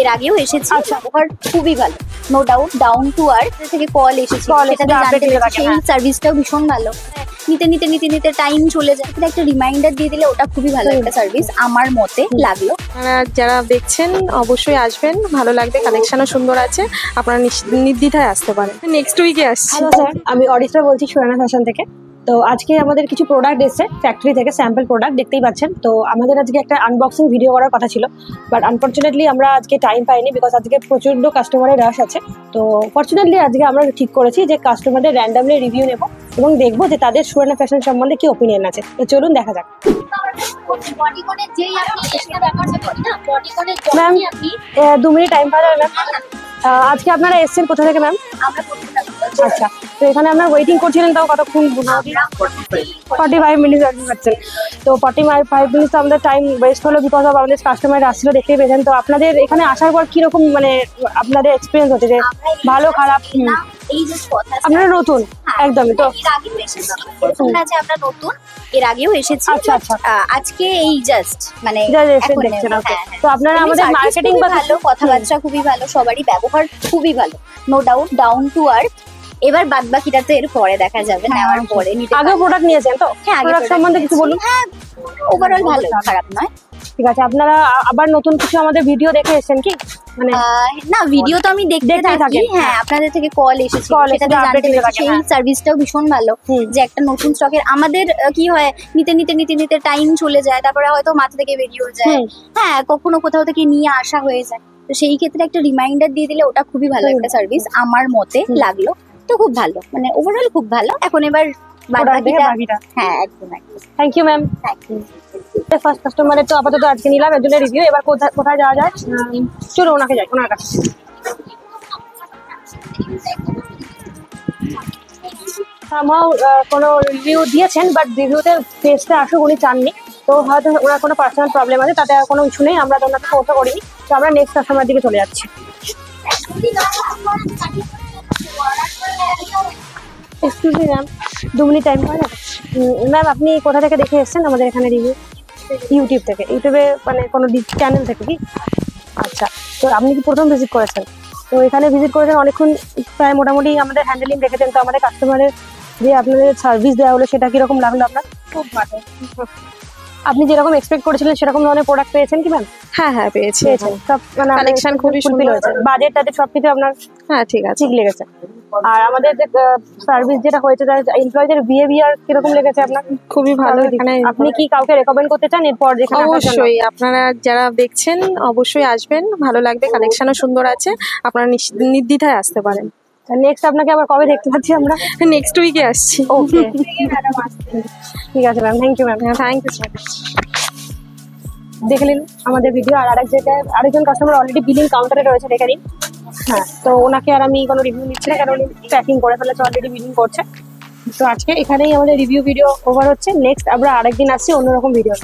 এর আগেও এসেছি। ব্যবহার খুবই ভালো, no doubt. Down to earth থেকে কল এসেছে, সেই সার্ভিসটাও ভীষণ ভালো। নিতে নিতে নিতে নিতে টাইম চলে যায়, একটা রিমাইন্ডার দিয়ে দিলে ওটা খুবই ভালো একটা সার্ভিস আমার মতে লাগলো। যারা দেখছেন অবশ্যই আসবেন, ভালো লাগবে, কালেকশনও সুন্দর আছে, আপনারা নির্দ্বিধায় আসতে পারেন। নেক্সট উইকে আসছি। হ্যালো স্যার, আমি অরিত্রা বলছি সুরানা ফ্যাশন থেকে। তো আজকে আমাদের কিছু প্রোডাক্ট এসেছে ফ্যাক্টরি থেকে, স্যাম্পল প্রোডাক্ট দেখতেই পাচ্ছেন। তো আমাদের আজকে একটা আনবক্সিং ভিডিও করার কথা ছিল, বাট আনফর্চুনেটলি আমরা আজকে টাইম পাইনি, বিকজ আজকে প্রচণ্ড কাস্টমারের রাশ আছে। তো ফর্চুনেটলি আজকে আমরা ঠিক করেছি যে কাস্টমারদের র্যান্ডামলি রিভিউ নেব এবং দেখবো যে তাদের সুরানা ফ্যাশন সম্বন্ধে কি ওপিনিয়ন আছে। তো চলুন দেখা যাক। ম্যাম 2 মিনিট টাইম পাওয়া যাবে ম্যাম? আজকে আপনারা এসেছেন কোথা থেকে ম্যাম? আচ্ছা, তো এখানে আপনারা ওয়েটিং করছিলেন, তাও কতক্ষণ? 45 মিনিট ওয়েটিং করছেন। তো 45 মিনিট তো আমাদের টাইম ওয়েস্ট হলো, বিকজ অফ আমাদের কাস্টমার আসছিল, দেখতেই পেয়েছেন। তো আপনাদের এখানে আসার পর কিরকম মানে আপনাদের এক্সপিরিয়েন্স হচ্ছে, যে ভালো খারাপ? আপনারা নতুন একদমই, তো আমরা নতুন, এর আগেও এসেছি। আচ্ছা আচ্ছা, আজকে এই জাস্ট মানে দেখছেন। তো আপনারা আমাদের মার্কেটিং ভালো, কথাবার্তা খুবই ভালো, সবারই ব্যবহার খুবই ভালো, no doubt. Down to earth. এবার বাদ বাকিটা তো এর পরে দেখা যাবে, নেওয়ার পরে। আগে প্রোডাক্ট নিয়েছেন তো? হ্যাঁ, প্রোডাক্ট সম্বন্ধে কিছু বলুন। হ্যাঁ, ওভারঅল ভালো, খারাপ নয়। ঠিক আছে, আপনারা আবার নতুন কিছু আমাদের ভিডিও দেখে এসেছেন কি? মানে না, ভিডিও তো আমি দেখতে থাকি। হ্যাঁ, আপনাদের থেকে কল এসেছে, সেটাতে জানতে পেরেছি সেই সার্ভিসটাও ভীষণ ভালো। যে একটা নতুন স্টকের আমাদের কি হয়, নিতে নিতে নিতে নিতে টাইম চলে যায়, তারপরে হয়তো মাথা থেকে বেরিয়ে যায়। হ্যাঁ, কখনো কোথাও থেকে নিয়ে আসা হয়ে যায়, তো সেই ক্ষেত্রে একটা রিমাইন্ডার দিয়ে দিলে ওটা খুবই ভালো একটা সার্ভিস আমার মতে লাগলো। তো খুব ভালো, মানে ওভারঅল খুব ভালো। এখন এবার হ্যাঁ, একদম একদম। Thank you ma'am. Thank you. First কাস্টমারের তো আপাতত আজকে নিলাম, এর জন্য রিভিউ। এবার কোথায় যাওয়া যায়? চলো ওনাকে যাই, ওনার কাছে। কোনো রিভিউ দিয়েছেন, বাট রিভিউতে ফেসটা আসুক উনি চাননি। তো হয়তো ওনার কোনো পার্সোনাল প্রবলেম আছে, তাতে আর কোনো ইস্যু নেই, আমরা তো ওনাকে ফোনটা করিনি। তো আমরা নেক্সট কাস্টমারের দিকে চলে যাচ্ছি। Excuse me ma'am, 2 minute time পাওয়া যাবে? ম্যাম আপনি কোথা থেকে দেখে এসেছেন আমাদের এখানে রিভিউ? ইউটিউব থেকে। ইউটিউবে মানে কোনো চ্যানেল থেকে কি? আচ্ছা, তো আপনি কি প্রথম ভিজিট করেছেন? তো এখানে ভিজিট করেছেন অনেকক্ষণ, প্রায় মোটামুটি আমাদের হ্যান্ডেলিং দেখেছেন। তো আমাদের কাস্টমারের যে আপনাদের সার্ভিস দেওয়া হলো, সেটা কীরকম লাগলো আপনার? খুব ভালো। আপনি যেরকম এক্সপেক্ট করেছিলেন সেরকম ধরনের প্রোডাক্ট পেয়েছেন কি ম্যাম? হ্যাঁ হ্যাঁ, পেয়েছি। সব মানে কালেকশন খুবই সুন্দর হয়েছে, বাজেট টাজেট সবকিছু আপনার হ্যাঁ ঠিক আছে, ঠিক লেগেছে? আর আমাদের যে সার্ভিস যেটা হয়েছে, এমপ্লয়ীদের বিহেভিয়ার কিরকম লেগেছে আপনার? খুবই ভালো। এখানে আপনি কি কাউকে রেকমেন্ড করতে চান এরপর? অবশ্যই, আপনারা যারা দেখছেন অবশ্যই আসবেন, ভালো লাগবে, কালেকশনও সুন্দর আছে, আপনারা নির্দ্বিধায় আসতে পারেন। নেক্সট আপনাকে আবার কবে দেখতে পাচ্ছি আমরা? নেক্সট উইকে আসছি। ওকে, ঠিক আছে ma'am, thank you ma'am. Thank you sir. দেখে নিন আমাদের ভিডিও। আর আরেক জায়গায় আরেকজন কাস্টমার অলরেডি বিলিং কাউন্টারে রয়েছে, দেখে নিন। হ্যাঁ, তো ওনাকে আর আমি কোনো রিভিউ নিচ্ছি না, কারণ উনি প্যাকিং করে ফেলেছে, অলরেডি বিলিং করছে। তো আজকে এখানেই আমাদের রিভিউ ভিডিও ওভার হচ্ছে। নেক্সট আমরা আরেকদিন আসছি অন্যরকম ভিডিও।